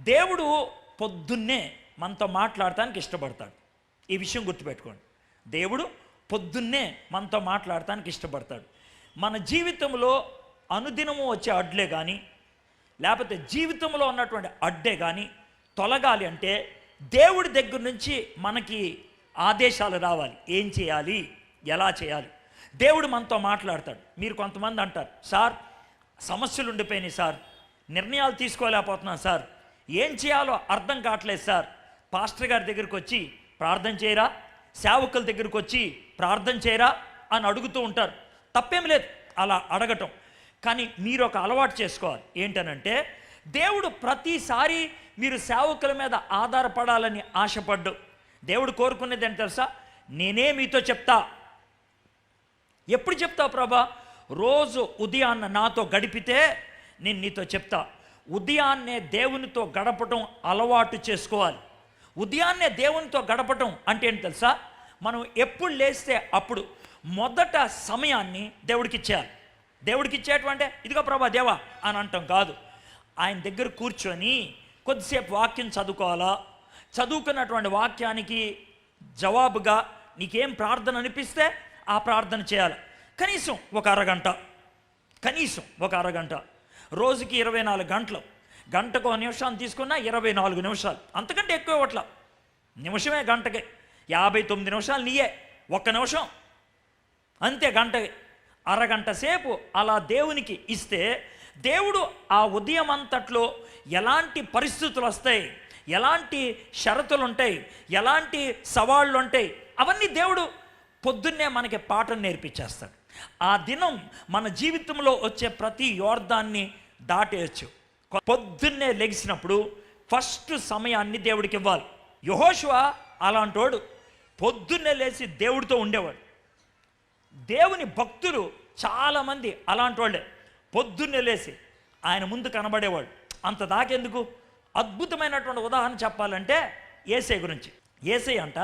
దేవుడు పొద్దున్నే మనతో మాట్లాడటానికి ఇష్టపడతాడు. ఈ విషయం గుర్తుపెట్టుకోండి. దేవుడు పొద్దున్నే మనతో మాట్లాడటానికి ఇష్టపడతాడు. మన జీవితంలో అనుదినము వచ్చే అడ్లే కానీ, లేకపోతే జీవితంలో ఉన్నటువంటి అడ్డే కానీ తొలగాలి అంటే దేవుడి దగ్గర నుంచి మనకి ఆదేశాలు రావాలి. ఏం చేయాలి, ఎలా చేయాలి. దేవుడు మనతో మాట్లాడతాడు. మీరు కొంతమంది అంటారు, సార్ సమస్యలు ఉండిపోయినాయి సార్, నిర్ణయాలు తీసుకోలేకపోతున్నాను సార్, ఏం చేయాలో అర్థం కావట్లేదు సార్, పాస్టర్ గారి దగ్గరికి వచ్చి ప్రార్థన చేయరా, సేవకుల దగ్గరికి వచ్చి ప్రార్థన చేయరా అని అడుగుతూ ఉంటారు. తప్పేం లేదు అలా అడగటం. కానీ మీరు ఒక అలవాటు చేసుకోవాలి. ఏంటనంటే, దేవుడు ప్రతిసారి మీరు సేవకుల మీద ఆధారపడాలని ఆశపడ్డు. దేవుడు కోరుకునేది ఏంటి తెలుసా? నేనే మీతో చెప్తా. ఎప్పుడు చెప్తావు ప్రభా? రోజు ఉదయాన్న నాతో గడిపితే నేను నీతో చెప్తా. ఉదయాన్నే దేవునితో గడపటం అలవాటు చేసుకోవాలి. ఉదయాన్నే దేవునితో గడపటం అంటే ఏంటి తెలుసా? మనం ఎప్పుడు లేస్తే అప్పుడు మొదట సమయాన్ని దేవుడికి ఇచ్చేయాలి. దేవుడికి ఇచ్చేటువంటి ఇదిగో ప్రభా దేవా అని అంటాం కాదు. ఆయన దగ్గర కూర్చొని కొద్దిసేపు వాక్యం చదువుకోవాలా. చదువుకున్నటువంటి వాక్యానికి జవాబుగా నీకేం ప్రార్థన అనిపిస్తే ఆ ప్రార్థన చేయాలి. కనీసం ఒక అరగంట. రోజుకి 24 గంటలు. గంటకు 1 నిమిషాన్ని తీసుకున్నా 24 నిమిషాలు. అంతకంటే ఎక్కువ ఇవ్వట్ల. నిమిషమే గంటకి 59 నిమిషాలు నీయే. 1 నిమిషం అంతే గంటకి. అరగంట సేపు అలా దేవునికి ఇస్తే దేవుడు ఆ ఉదయం అంతట్లో ఎలాంటి పరిస్థితులు వస్తాయి, ఎలాంటి షరతులు ఉంటాయి, ఎలాంటి సవాళ్ళు ఉంటాయి, అవన్నీ దేవుడు పొద్దున్నే మనకి పాఠం నేర్పించేస్తాడు. ఆ దినం మన జీవితంలో వచ్చే ప్రతి యోర్దాన్ని దాటేయచ్చు. పొద్దున్నే లెగిసినప్పుడు ఫస్ట్ సమయాన్ని దేవుడికి ఇవ్వాలి. యెహోషువ అలాంటోడు. పొద్దున్నే లేచి దేవుడితో ఉండేవాడు. దేవుని భక్తులు చాలామంది అలాంటి వాళ్ళే. పొద్దున్నే లేచి ఆయన ముందు కనబడేవాడు. అంత దాకెందుకు, అద్భుతమైనటువంటి ఉదాహరణ చెప్పాలంటే యేసయ్య గురించి. యేసయ్య అంట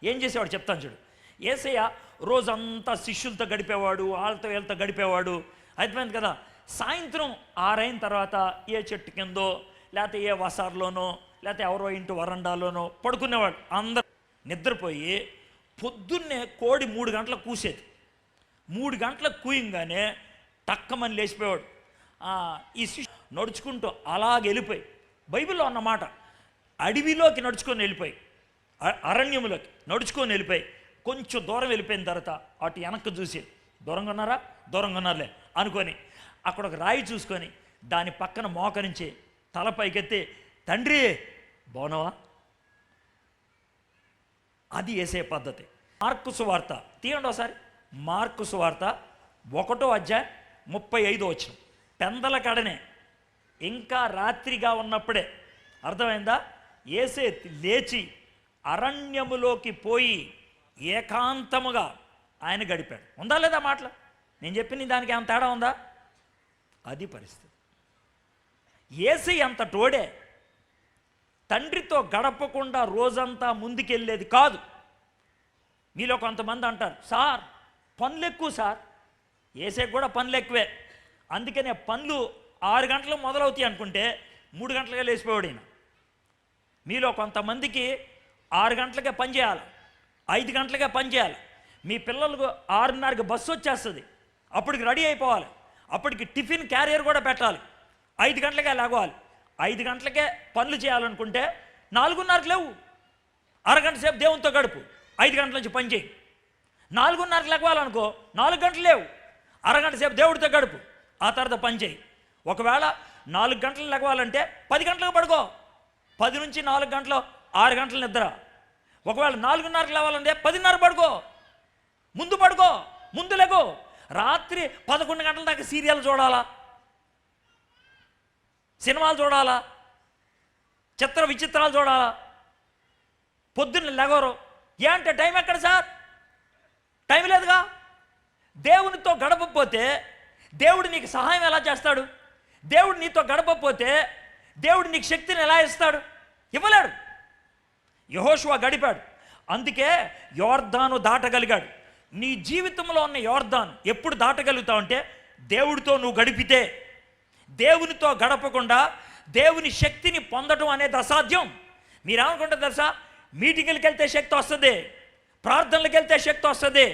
ఏం చేసేవాడు చెప్తాను చూడు. యేసయ్య రోజంతా శిష్యులతో గడిపేవాడు, వాళ్ళతో వీళ్ళతో గడిపేవాడు. అయిపోయింది కదా. సాయంత్రం 6 అయిన తర్వాత ఏ చెట్టు కిందో, లేకపోతే ఏ వసార్లోనో, లేకపోతే ఎవరో ఇంటి వరండాలోనో పడుకునేవాడు. అందరూ నిద్రపోయి పొద్దున్నే కోడి 3 గంటలకు కూసేది. 3 గంటలకు కూయంగానే టక్కమని లేచిపోయాడు. ఈ శిష్యు నడుచుకుంటూ అలాగే వెళ్ళిపోయి, బైబిల్లో అన్నమాట, అడవిలోకి నడుచుకొని వెళ్ళిపోయి, అరణ్యములోకి నడుచుకొని వెళ్ళిపోయి, కొంచెం దూరం వెళ్ళిపోయిన తర్వాత అటు వెనక్కి చూసి దూరంగా ఉన్నారులే అనుకొని అక్కడ ఒక రాయి చూసుకొని దాని పక్కన మోకరించి తల పైకెత్తి, తండ్రి బాగున్నావా? అది యేసయ్య పద్ధతి. మార్కు సువార్త తీయండి ఒకసారి. మార్కు సువార్త 1వ అధ్యాయం 35వ వచనం. పెందల కడనే ఇంకా రాత్రిగా ఉన్నప్పుడే, అర్థమైందా? యేసే లేచి అరణ్యములోకి పోయి ఏకాంతముగా ఆయన గడిపాడు. ఉందా లేదా మాటలు? నేను చెప్పిన దానికి ఏమైనా తేడా ఉందా? అది పరిస్థితి. యేసే అంత టోడే. తండ్రితో గడపకుండా రోజంతా ముందుకెళ్ళేది కాదు. మీలో కొంతమంది అంటారు, సార్ పనులు ఎక్కువ సార్. యేసే కూడా పనులు ఎక్కువే. అందుకనే పనులు 6 గంటలకు మొదలవుతాయి అనుకుంటే 3 గంటలుగా లేచిపోయాడు ఈయన. మీలో కొంతమందికి 6 గంటలకే పని చేయాలి, 5 గంటలకే పని చేయాలి. మీ పిల్లలకు 6:30కి బస్సు వచ్చేస్తుంది, అప్పటికి రెడీ అయిపోవాలి, అప్పటికి టిఫిన్ క్యారియర్ కూడా పెట్టాలి, 5 గంటలకే లేవాలి. 5 గంటలకే పనులు చేయాలనుకుంటే 4:30కి లేవు, అరగంట సేపు దేవునితో గడుపు, 5 గంటల నుంచి పని చేయి. 4:30కి లేవాలనుకో, 4 గంటలు లేవు, అరగంట సేపు దేవుడితో గడుపు, ఆ తర్వాత పని చేయి. ఒకవేళ 4 గంటలు లేవాలంటే 10 గంటలకు పడుకో, 10 నుంచి 4 గంటలు 6 గంటల నిద్ర. ఒకవేళ 4:30కి లేవాలంటే 10:30 పడుకో, ముందు లేకో. రాత్రి 11 గంటల దాకా సీరియల్ చూడాలా, సినిమాలు చూడాలా, చిత్ర విచిత్రాలు చూడాలా, పొద్దున్న లెగవరు. ఏ అంటే టైం ఎక్కడ సార్? టైం లేదుగా. దేవునితో గడపకపోతే దేవుడు నీకు సహాయం ఎలా చేస్తాడు? దేవుడు నీతో గడపకపోతే దేవుడు నీకు శక్తిని ఎలా ఇస్తాడు? ఇవ్వలేడు. యెహోషువ గడిపాడు, అందుకే యోర్దాను దాటగలిగాడు. నీ జీవితంలో ఉన్న యోర్దాను ఎప్పుడు దాటగలుగుతావు అంటే దేవుడితో నువ్వు గడిపితే. దేవునితో గడపకుండా దేవుని శక్తిని పొందడం అనేది అసాధ్యం. మీరేమనుకుంటారు తెలుసా? మీటింగులకు వెళ్తే శక్తి వస్తుంది, ప్రార్థనలకు వెళ్తే శక్తి వస్తుంది,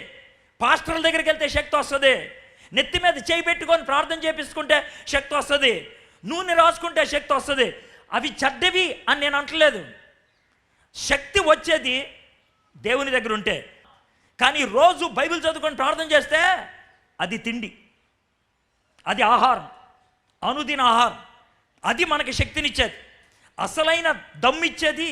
పాస్టర్ల దగ్గరికి వెళ్తే శక్తి వస్తుంది, నెత్తి మీద చేయి పెట్టుకొని ప్రార్థన చేపించుకుంటే శక్తి వస్తుంది, నూనె రాసుకుంటే శక్తి వస్తుంది. అవి చెడ్డవి అని నేను అంటలేదు. శక్తి వచ్చేది దేవుని దగ్గర ఉంటే. కానీ రోజు బైబిల్ చదువుకొని ప్రార్థన చేస్తే అది తిండి, అది ఆహారం, అనుదిన ఆహారం. అది మనకి శక్తినిచ్చేది. అసలైన దమ్మిచ్చేది